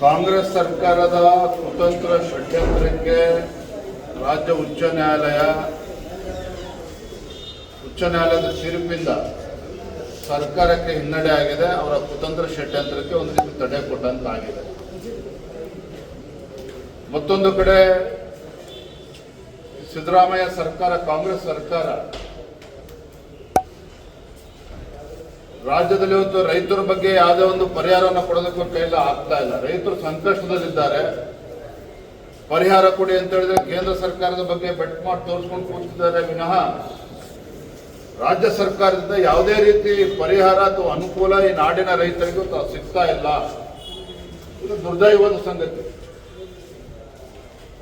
ಕಾಂಗ್ರೆಸ್ ಸರ್ಕಾರದ ಕುತಂತ್ರ ಷಡ್ಯಂತ್ರಕ್ಕೆ ರಾಜ್ಯ ಉಚ್ಚ ನ್ಯಾಯಾಲಯದ ತೀರ್ಪಿಂದ ಸರ್ಕಾರಕ್ಕೆ ಹಿನ್ನಡೆ ಆಗಿದೆ. ಅವರ ಕುತಂತ್ರ ಷಡ್ಯಂತ್ರಕ್ಕೆ ಒಂದು ರೀತಿ ತಡೆ ಕೊಟ್ಟಂತಾಗಿದೆ. ಮತ್ತೊಂದು ಕಡೆ ಸಿದ್ದರಾಮಯ್ಯ ಸರ್ಕಾರ, ಕಾಂಗ್ರೆಸ್ ಸರ್ಕಾರ ರಾಜ್ಯದಲ್ಲಿ ಇವತ್ತು ರೈತರ ಬಗ್ಗೆ ಯಾವುದೇ ಒಂದು ಪರಿಹಾರವನ್ನು ಕೊಡೋದಕ್ಕೆ ಕೈಯಲ್ಲಿ ಆಗ್ತಾ ಇಲ್ಲ. ರೈತರು ಸಂಕಷ್ಟದಲ್ಲಿದ್ದಾರೆ, ಪರಿಹಾರ ಕೊಡಿ ಅಂತ ಹೇಳಿದ್ರೆ ಕೇಂದ್ರ ಸರ್ಕಾರದ ಬಗ್ಗೆ ಬೆಟ್ ಮಾಡಿ ತೋರಿಸ್ಕೊಂಡು ಕೂತಿದ್ದಾರೆ ವಿನಃ ರಾಜ್ಯ ಸರ್ಕಾರದಿಂದ ಯಾವುದೇ ರೀತಿ ಪರಿಹಾರ ಅಥವಾ ಅನುಕೂಲ ಈ ನಾಡಿನ ರೈತರಿಗೂ ಸಿಗ್ತಾ ಇಲ್ಲ. ಇದು ದುರ್ದೈವದ ಸಂಗತಿ.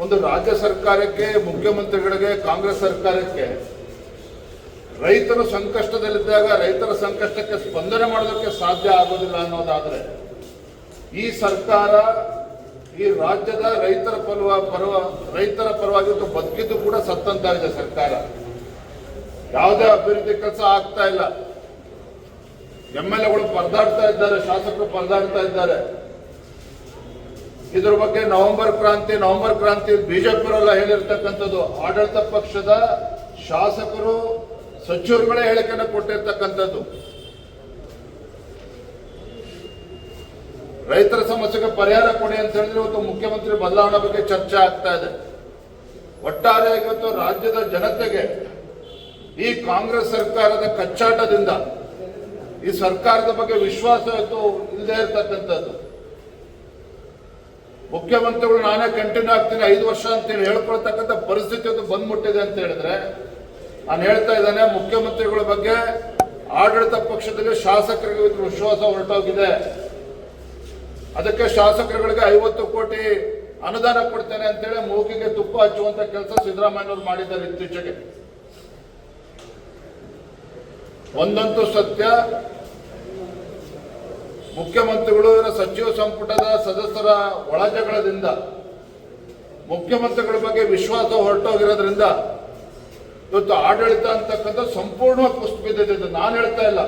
ಒಂದು ರಾಜ್ಯ ಸರ್ಕಾರಕ್ಕೆ, ಮುಖ್ಯಮಂತ್ರಿಗಳಿಗೆ, ಕಾಂಗ್ರೆಸ್ ಸರ್ಕಾರಕ್ಕೆ ರೈತರು ಸಂಕಷ್ಟದಲ್ಲಿದ್ದಾಗ ರೈತರ ಸಂಕಷ್ಟಕ್ಕೆ ಸ್ಪಂದನೆ ಮಾಡೋದಕ್ಕೆ ಸಾಧ್ಯ ಆಗೋದಿಲ್ಲ ಅನ್ನೋದಾದ್ರೆ, ಈ ಸರ್ಕಾರ ಈ ರಾಜ್ಯದ ರೈತರ ಪರವಾಗಿ ಬದುಕಿದ್ದು ಕೂಡ ಸತ್ತಂತಾಗಿದೆ. ಸರ್ಕಾರ ಯಾವುದೇ ಅಭಿವೃದ್ಧಿ ಕೆಲಸ ಆಗ್ತಾ ಇಲ್ಲ. MLAಗಳು ಪರದಾಡ್ತಾ ಇದ್ದಾರೆ, ಶಾಸಕರು ಪರದಾಡ್ತಾ ಇದ್ದಾರೆ. ಇದ್ರ ಬಗ್ಗೆ ನವೆಂಬರ್ ಕ್ರಾಂತಿ ಬಿಜೆಪಿಯವರೆಲ್ಲ ಹೇಳಿರ್ತಕ್ಕಂಥದ್ದು, ಆಡಳಿತ ಪಕ್ಷದ ಶಾಸಕರು ಸಚಿವರುಗಳೇ ಹೇಳಿಕೆಯನ್ನು ಕೊಟ್ಟಿರ್ತಕ್ಕಂಥದ್ದು. ರೈತರ ಸಮಸ್ಯೆಗೆ ಪರಿಹಾರ ಕೊಡಿ ಅಂತ ಹೇಳಿದ್ರೆ ಇವತ್ತು ಮುಖ್ಯಮಂತ್ರಿ ಬದಲಾವಣೆ ಬಗ್ಗೆ ಚರ್ಚೆ ಆಗ್ತಾ ಇದೆ. ಒಟ್ಟಾರೆಯಾಗಿ ಇವತ್ತು ರಾಜ್ಯದ ಜನತೆಗೆ ಈ ಕಾಂಗ್ರೆಸ್ ಸರ್ಕಾರದ ಕಚ್ಚಾಟದಿಂದ ಈ ಸರ್ಕಾರದ ಬಗ್ಗೆ ವಿಶ್ವಾಸ ಇವತ್ತು ಇಲ್ಲದೆ ಇರತಕ್ಕಂಥದ್ದು. ಮುಖ್ಯಮಂತ್ರಿಗಳು ನಾನೇ ಕಂಟಿನ್ಯೂ ಆಗ್ತೀನಿ 5 ವರ್ಷ ಅಂತೇಳಿ ಹೇಳ್ಕೊಳ್ತಕ್ಕಂಥ ಪರಿಸ್ಥಿತಿ ಇವತ್ತು ಬಂದ್ಬಿಟ್ಟಿದೆ ಅಂತ ಹೇಳಿದ್ರೆ, ನಾನು ಹೇಳ್ತಾ ಇದ್ದೇನೆ, ಮುಖ್ಯಮಂತ್ರಿಗಳ ಬಗ್ಗೆ ಆಡಳಿತ ಪಕ್ಷದಲ್ಲಿ ಶಾಸಕರಿಗೆ ವಿಶ್ವಾಸ ಹೊರಟೋಗಿದೆ. ಅದಕ್ಕೆ ಶಾಸಕರುಗಳಿಗೆ 50 ಕೋಟಿ ಅನುದಾನ ಕೊಡ್ತೇನೆ ಅಂತೇಳಿ ಮೂಗಿಗೆ ತುಪ್ಪ ಹಚ್ಚುವಂತ ಕೆಲಸ ಸಿದ್ದರಾಮಯ್ಯನವರು ಮಾಡಿದ್ದಾರೆ ಇತ್ತೀಚೆಗೆ. ಒಂದಂತೂ ಸತ್ಯ, ಮುಖ್ಯಮಂತ್ರಿಗಳು ಸಚಿವ ಸಂಪುಟದ ಸದಸ್ಯರ ಒಳಜಗಳದಿಂದ ಮುಖ್ಯಮಂತ್ರಿಗಳ ಬಗ್ಗೆ ವಿಶ್ವಾಸ ಹೊರಟೋಗಿರೋದ್ರಿಂದ ಇವತ್ತು ಆಡಳಿತ ಅಂತಕ್ಕಂಥ ಸಂಪೂರ್ಣವಾಗಿ ಕುಸಿದು ಬಿದ್ದಿದೆ. ನಾನು ಹೇಳ್ತಾ ಇಲ್ಲ,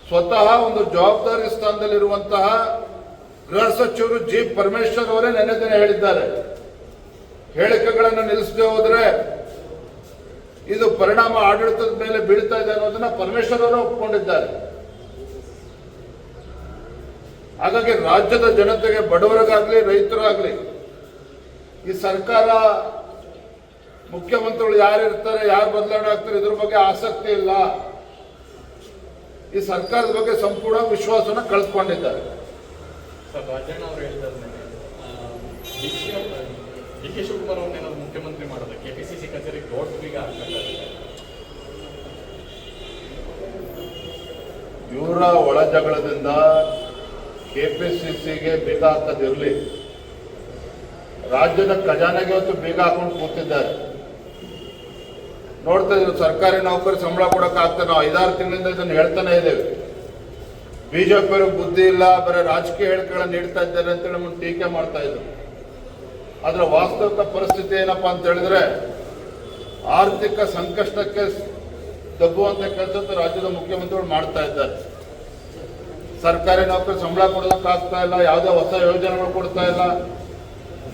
ಸ್ವತಃ ಒಂದು ಜವಾಬ್ದಾರಿ ಸ್ಥಾನದಲ್ಲಿರುವಂತಹ ಗೃಹ ಸಚಿವರು ಜಿ ಪರಮೇಶ್ವರ್ ಅವರೇ ನೆನ್ನೆ ದಿನ ಹೇಳಿದ್ದಾರೆ, ಹೇಳಿಕೆಗಳನ್ನು ನಿಲ್ಲಿಸದೆ ಹೋದ್ರೆ ಇದು ಪರಿಣಾಮ ಆಡಳಿತದ ಮೇಲೆ ಬೀಳ್ತಾ ಇದೆ ಅನ್ನೋದನ್ನ ಪರಮೇಶ್ವರ್ ಅವರು ಒಪ್ಪಿಕೊಂಡಿದ್ದಾರೆ. ಹಾಗಾಗಿ ರಾಜ್ಯದ ಜನತೆಗೆ, ಬಡವರಿಗಾಗ್ಲಿ ರೈತರಾಗ್ಲಿ, ಈ ಸರ್ಕಾರ ಮುಖ್ಯಮಂತ್ರಿಗಳು ಯಾರು ಇರ್ತಾರೆ, ಯಾರು ಬದಲಾವಣೆ ಆಗ್ತಾರೆ ಇದ್ರ ಬಗ್ಗೆ ಆಸಕ್ತಿ ಇಲ್ಲ. ಈ ಸರ್ಕಾರದ ಬಗ್ಗೆ ಸಂಪೂರ್ಣ ವಿಶ್ವಾಸನ ಕಳೆದುಕೊಂಡಿದ್ದಾರೆ. ಸರ್, ರಾಜಣ್ಣ ಅವರು ಹೇಳಿದ್ದಾರೆ ಡಿ.ಕೆ. ಶಿವಕುಮಾರ್ ಅವ್ರನ್ನೇನಾದ್ರು ಮುಖ್ಯಮಂತ್ರಿ ಮಾಡೋದು ಕೆಪಿಸಿಸಿ ಕಚೇರಿಗೆ ದೊಡ್ಡ ಬೀಗ ಹಾಕಬೇಕಾಗಿದೆ. ಇವರ ಒಳಜಗಳದಿಂದ ಕೆಪಿಸಿಸಿಗೆ ಬೀಗ ಹಾಕದಿರಲಿ, ರಾಜ್ಯದ ಖಜಾನೆಗೆ ಇವತ್ತು ಬೀಗ ಹಾಕೊಂಡು ಕೂತಿದ್ದಾರೆ. ನೋಡ್ತಾ ಇದ್ರು, ಸರ್ಕಾರಿ ನೌಕರಿ ಸಂಬಳ ಕೊಡಕ್ಕೆ ಆಗ್ತಾ, ನಾವು 5-6 ತಿಂಗಳಿಂದ ಇದನ್ನು ಹೇಳ್ತಾನೆ ಇದ್ದೇವೆ. ಬಿಜೆಪಿಯವ್ರಿಗೆ ಬುದ್ಧಿ ಇಲ್ಲ, ಬರೀ ರಾಜಕೀಯ ಹೇಳಿಕೆಗಳನ್ನು ನೀಡ್ತಾ ಇದ್ದಾರೆ ಅಂತೇಳಿ ನಮ್ಮನ್ನು ಟೀಕೆ ಮಾಡ್ತಾ ಇದ್ರು. ಆದ್ರೆ ವಾಸ್ತವಿಕ ಪರಿಸ್ಥಿತಿ ಏನಪ್ಪಾ ಅಂತ ಹೇಳಿದ್ರೆ, ಆರ್ಥಿಕ ಸಂಕಷ್ಟಕ್ಕೆ ದಬ್ಬುವಂತ ಕೆಲಸ ರಾಜ್ಯದ ಮುಖ್ಯಮಂತ್ರಿಗಳು ಮಾಡ್ತಾ ಇದ್ದಾರೆ. ಸರ್ಕಾರಿ ನೌಕರಿ ಸಂಬಳ ಕೊಡೋದಕ್ಕಾಗ್ತಾ ಇಲ್ಲ, ಯಾವುದೇ ಹೊಸ ಯೋಜನೆಗಳು ಕೊಡ್ತಾ ಇಲ್ಲ.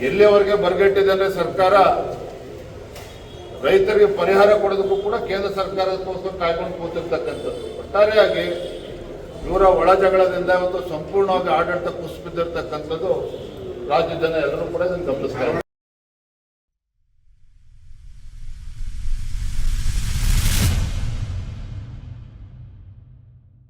ಎಲ್ಲಿಯವರೆಗೆ ಬರಗೆಟ್ಟಿದೆ ಅಂದ್ರೆ ಸರ್ಕಾರ ರೈತರಿಗೆ ಪರಿಹಾರ ಕೊಡೋದಕ್ಕೂ ಕೂಡ ಕೇಂದ್ರ ಸರ್ಕಾರಕ್ಕೋಸ್ಕರ ಕಾಯ್ಕೊಂಡು ಕೂತಿರ್ತಕ್ಕಂಥದ್ದು. ಒಟ್ಟಾರೆಯಾಗಿ ಇವರ ಒಳಜಗಳದಿಂದ ಇವತ್ತು ಸಂಪೂರ್ಣವಾಗಿ ಆಡಳಿತ ಕುಸಿದು ಬಿದ್ದಿರ್ತಕ್ಕಂಥದ್ದು ರಾಜ್ಯದ ಜನ ಎಲ್ಲರೂ ಕೂಡ ಇದನ್ನು ಗಮನಿಸ್ತಾರೆ.